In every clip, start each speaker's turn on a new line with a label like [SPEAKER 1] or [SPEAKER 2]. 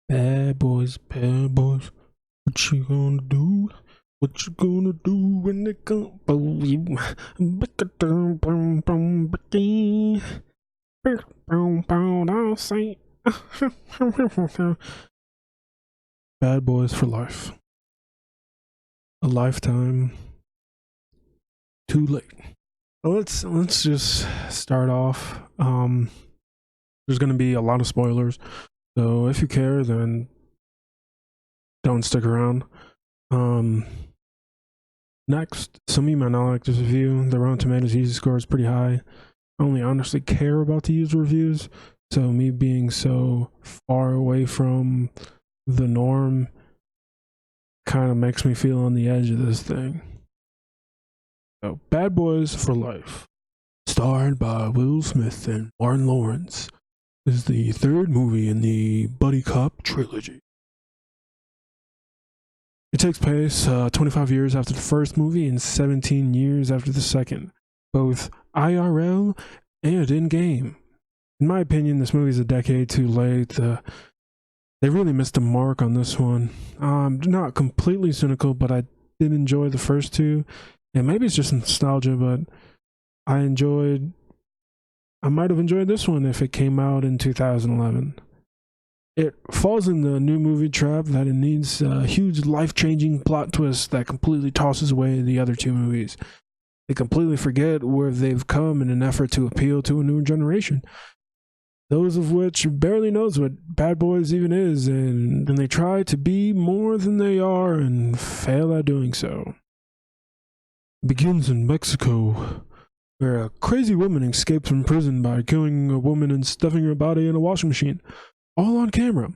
[SPEAKER 1] Bad boys, what you gonna do? What you gonna do when they come for you? I'll say Bad Boys for Life. A lifetime too late. Let's just start off. There's gonna be a lot of spoilers, so if you care, then don't stick around. Next, some of you might not like this review. The Rotten Tomatoes user score is pretty high. I only honestly care about the user reviews, so me being so far away from the norm kind of makes me feel on the edge of this thing. So, Bad Boys for Life, starred by Will Smith and Martin Lawrence, is the third movie in the buddy cop trilogy. It takes place 25 years after the first movie and 17 years after the second, both IRL and in-game. In my opinion, this movie is a decade too late. They really missed the mark on this one. Not completely cynical, but I did enjoy the first two. And maybe it's just nostalgia, but I might have enjoyed this one if it came out in 2011. It falls in the new movie trap that it needs a huge life-changing plot twist that completely tosses away the other two movies. They completely forget where they've come in an effort to appeal to a newer generation, those of which barely knows what Bad Boys even is, and they try to be more than they are and fail at doing so. It begins in Mexico, where a crazy woman escapes from prison by killing a woman and stuffing her body in a washing machine, all on camera.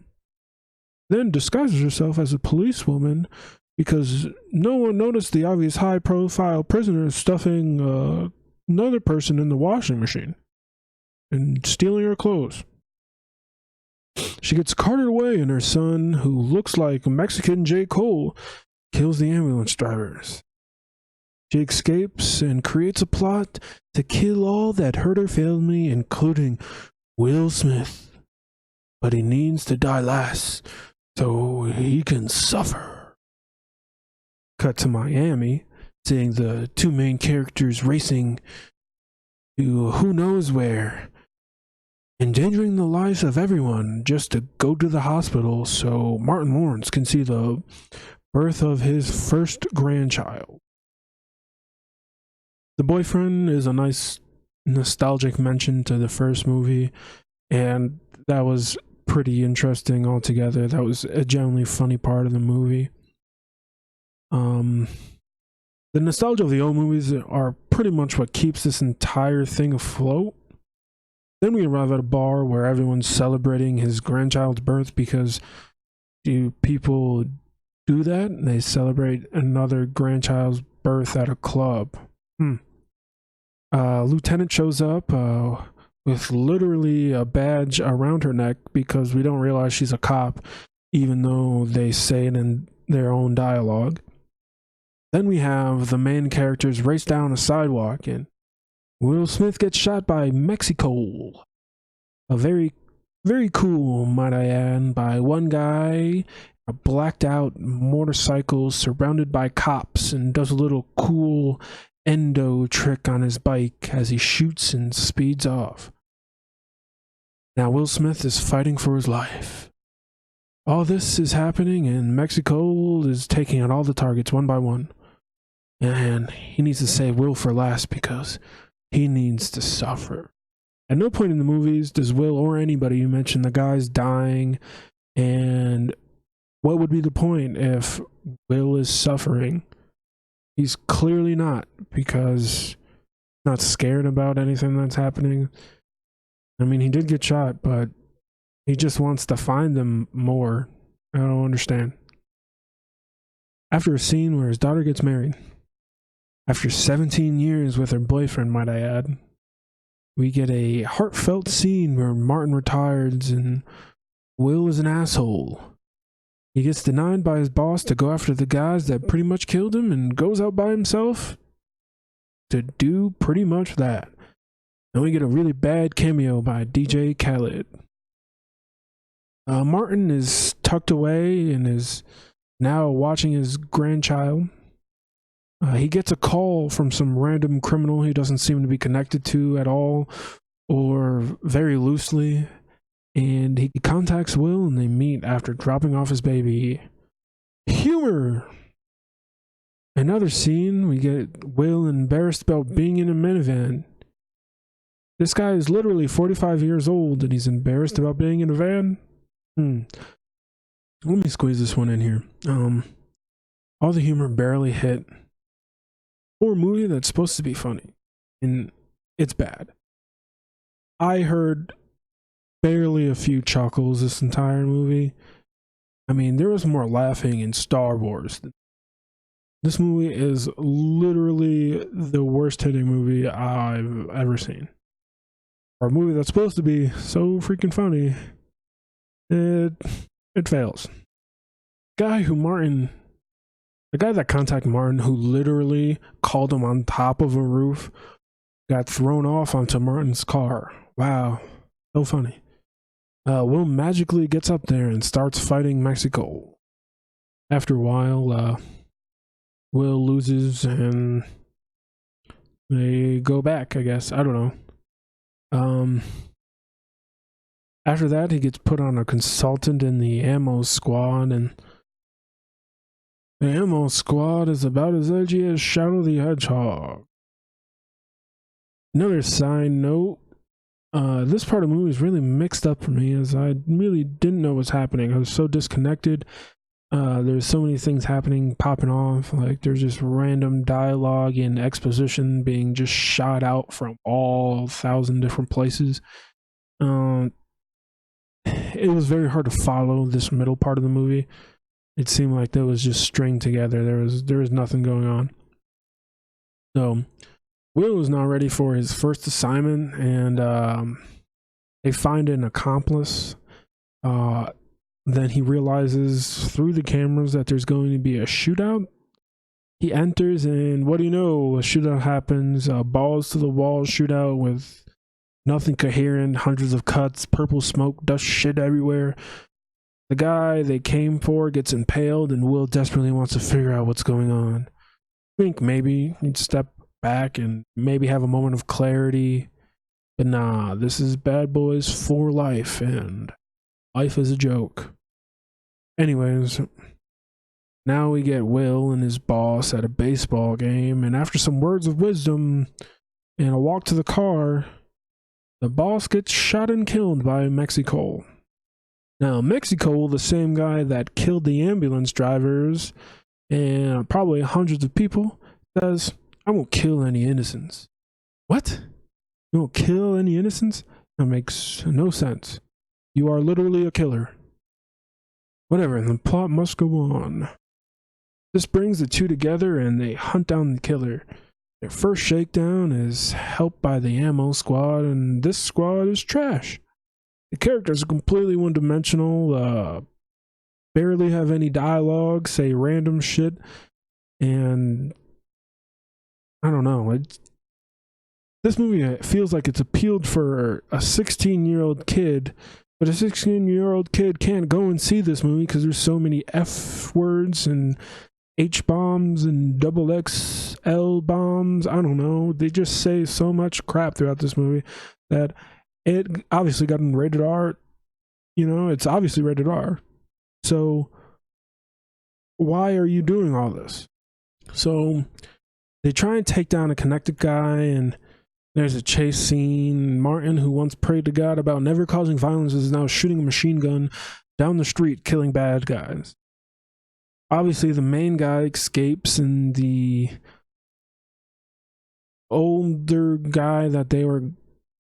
[SPEAKER 1] Then disguises herself as a policewoman because no one noticed the obvious high-profile prisoner stuffing another person in the washing machine and stealing her clothes. She gets carted away, and her son, who looks like Mexican J. Cole, kills the ambulance drivers. She escapes and creates a plot to kill all that hurt her family, including Will Smith. But he needs to die last so he can suffer. Cut to Miami, seeing the two main characters racing to who knows where, endangering the lives of everyone just to go to the hospital so Martin Lawrence can see the birth of his first grandchild. The boyfriend is a nice nostalgic mention to the first movie, and that was pretty interesting altogether. That was a genuinely funny part of the movie. The nostalgia of the old movies are pretty much what keeps this entire thing afloat. Then we arrive at a bar where everyone's celebrating his grandchild's birth because people do that? They celebrate another grandchild's birth at a club. Lieutenant shows up with literally a badge around her neck because we don't realize she's a cop, even though they say it in their own dialogue. Then we have the main characters race down a sidewalk, and Will Smith gets shot by Mexico. A very, very cool, might I add, by one guy, a blacked out motorcycle surrounded by cops, and does a little cool endo trick on his bike as he shoots and speeds off. Now Will Smith is fighting for his life. All this is happening, and Mexico is taking out all the targets one by one. And he needs to save Will for last because he needs to suffer. At no point in the movies does Will or anybody mention the guy's dying, and what would be the point if Will is suffering? He's clearly not, because he's not scared about anything that's happening. I mean, he did get shot, but he just wants to find them more. I don't understand. After a scene where his daughter gets married, after 17 years with her boyfriend, might I add, we get a heartfelt scene where Martin retires and Will is an asshole. He gets denied by his boss to go after the guys that pretty much killed him and goes out by himself to do pretty much that. And we get a really bad cameo by DJ Khaled. Martin is tucked away and is now watching his grandchild. He gets a call from some random criminal he doesn't seem to be connected to at all, or very loosely, and he contacts Will and they meet after dropping off his baby. Humor! Another scene, we get Will embarrassed about being in a minivan. This guy is literally 45 years old and he's embarrassed about being in a van? Let me squeeze this one in here. All the humor barely hit for a movie that's supposed to be funny, and it's bad. I heard barely a few chuckles this entire movie. I mean, there was more laughing in Star Wars. This movie is literally the worst hitting movie I've ever seen. For a movie that's supposed to be so freaking funny, it fails. The guy that contacted Martin, who literally called him on top of a roof, got thrown off onto Martin's car. Wow, so funny. Will magically gets up there and starts fighting Mexico. After a while, Will loses and they go back, I guess. I don't know. After that, he gets put on a consultant in the ammo squad, and the ammo squad is about as edgy as Shadow the Hedgehog. Another side note, this part of the movie is really mixed up for me, as I really didn't know what was happening. I was so disconnected. There's so many things happening, popping off. Like, there's just random dialogue and exposition being just shot out from all 1,000 different places. It was very hard to follow this middle part of the movie. It seemed like that was just stringed together. There was nothing going on. So Will is now ready for his first assignment, and they find an accomplice. Then he realizes through the cameras that there's going to be a shootout. He enters, and what do you know? A shootout happens. Balls to the wall shootout with nothing coherent, hundreds of cuts, purple smoke, dust shit everywhere. The guy they came for gets impaled, and Will desperately wants to figure out what's going on. I think maybe he'd step back and maybe have a moment of clarity. But nah, this is Bad Boys for life, and life is a joke. Anyways, now we get Will and his boss at a baseball game, and after some words of wisdom and a walk to the car, the boss gets shot and killed by Mexico. Now, Mexico, the same guy that killed the ambulance drivers and probably hundreds of people, says, "I won't kill any innocents." What? You won't kill any innocents? That makes no sense. You are literally a killer. Whatever, the plot must go on. This brings the two together and they hunt down the killer. Their first shakedown is helped by the ammo squad, and this squad is trash. The characters are completely one-dimensional, barely have any dialogue, say random shit, and I don't know. This movie feels like it's appealed for a 16-year-old kid, but a 16-year-old kid can't go and see this movie because there's so many F words and H-bombs and XXL bombs. I don't know. They just say so much crap throughout this movie that it obviously got rated R. You know, it's obviously rated R. So why are you doing all this? So they try and take down a connected guy, and there's a chase scene. Martin, who once prayed to God about never causing violence, is now shooting a machine gun down the street, killing bad guys. Obviously, the main guy escapes, and the older guy that they were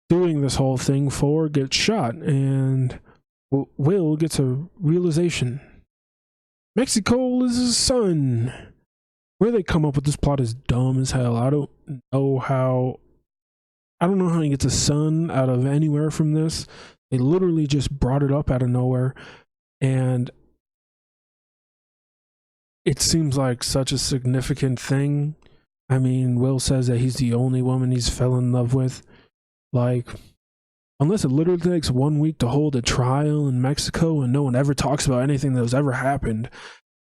[SPEAKER 1] doing this whole thing for gets shot, and Will gets a realization. Mexico is his son. Where they come up with this plot is dumb as hell. I don't know how he gets a son out of anywhere from this. They literally just brought it up out of nowhere, and it seems like such a significant thing. I mean, Will says that he's the only woman he's fell in love with. Like, Unless it literally takes 1 week to hold a trial in Mexico and no one ever talks about anything that has ever happened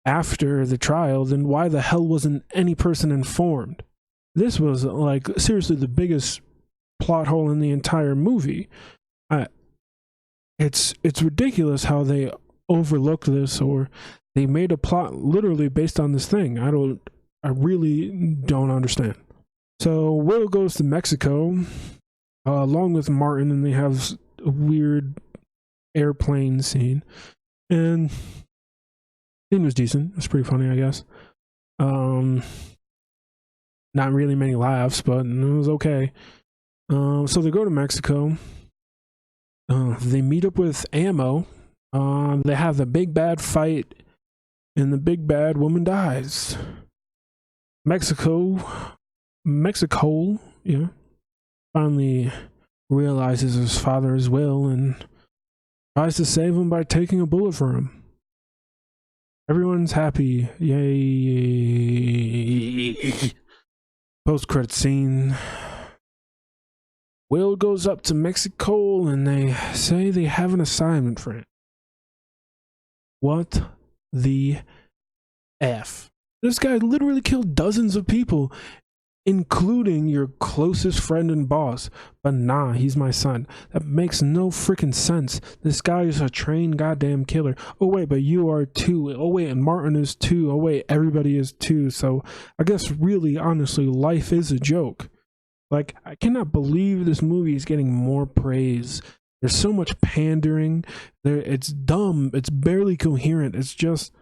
[SPEAKER 1] after the trial, then why the hell wasn't any person informed? This was like seriously the biggest plot hole in the entire movie. It's ridiculous how they overlooked this, or they made a plot literally based on this thing. I really don't understand. So Will goes to Mexico along with Martin, and they have a weird airplane scene, and scene was decent. It's pretty funny, I guess. Not really many laughs, but it was okay. So they go to Mexico. They meet up with Ammo. They have the big bad fight, and the big bad woman dies. Mexico, yeah, finally realizes his father's will and tries to save him by taking a bullet for him. Everyone's happy. Yay. Post-credit scene. Will goes up to Mexico and they say they have an assignment for him. What the F? This guy literally killed dozens of people, including your closest friend and boss. But nah, he's my son. That makes no freaking sense. This guy is a trained goddamn killer. Oh wait, but you are too. Oh wait, and Martin is too. Oh wait, everybody is too. So I guess really, honestly, life is a joke. Like, I cannot believe this movie is getting more praise. There's so much pandering. It's dumb. It's barely coherent. It's just...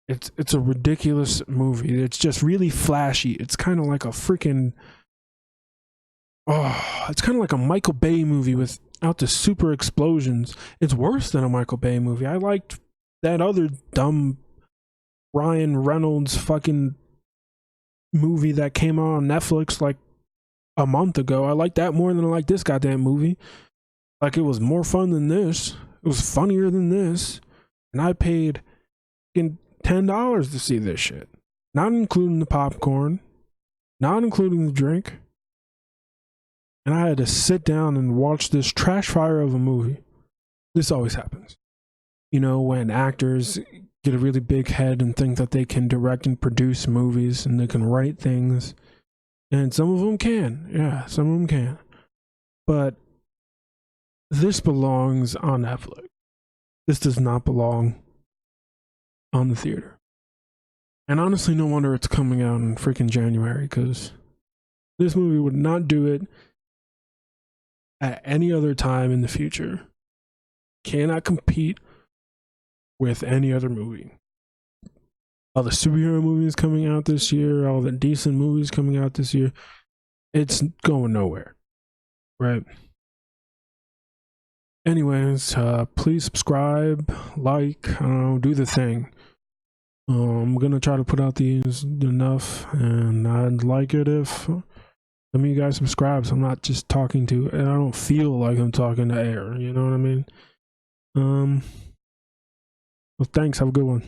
[SPEAKER 1] It's a ridiculous movie. It's just really flashy. It's kind of like a freaking... Oh, it's kind of like a Michael Bay movie without the super explosions. It's worse than a Michael Bay movie. I liked that other dumb Ryan Reynolds fucking movie that came out on Netflix like a month ago. I liked that more than I like this goddamn movie. Like, it was more fun than this. It was funnier than this. And I paid $10 to see this shit. Not including the popcorn. Not including the drink. And I had to sit down and watch this trash fire of a movie. This always happens. You know, when actors get a really big head and think that they can direct and produce movies and they can write things. And some of them can. Yeah, some of them can. But this belongs on Netflix. This does not belong on the theater. And honestly, no wonder it's coming out in freaking January, because this movie would not do it at any other time in the future. Cannot compete with any other movie. All the superhero movies coming out this year, all the decent movies coming out this year, it's going nowhere, right? Anyways, please subscribe, like, do the thing. I'm gonna try to put out these enough, and I'd like it if some of you guys subscribe, so I'm not just talking to, and I don't feel like I'm talking to air, you know what I mean? Well, thanks, have a good one.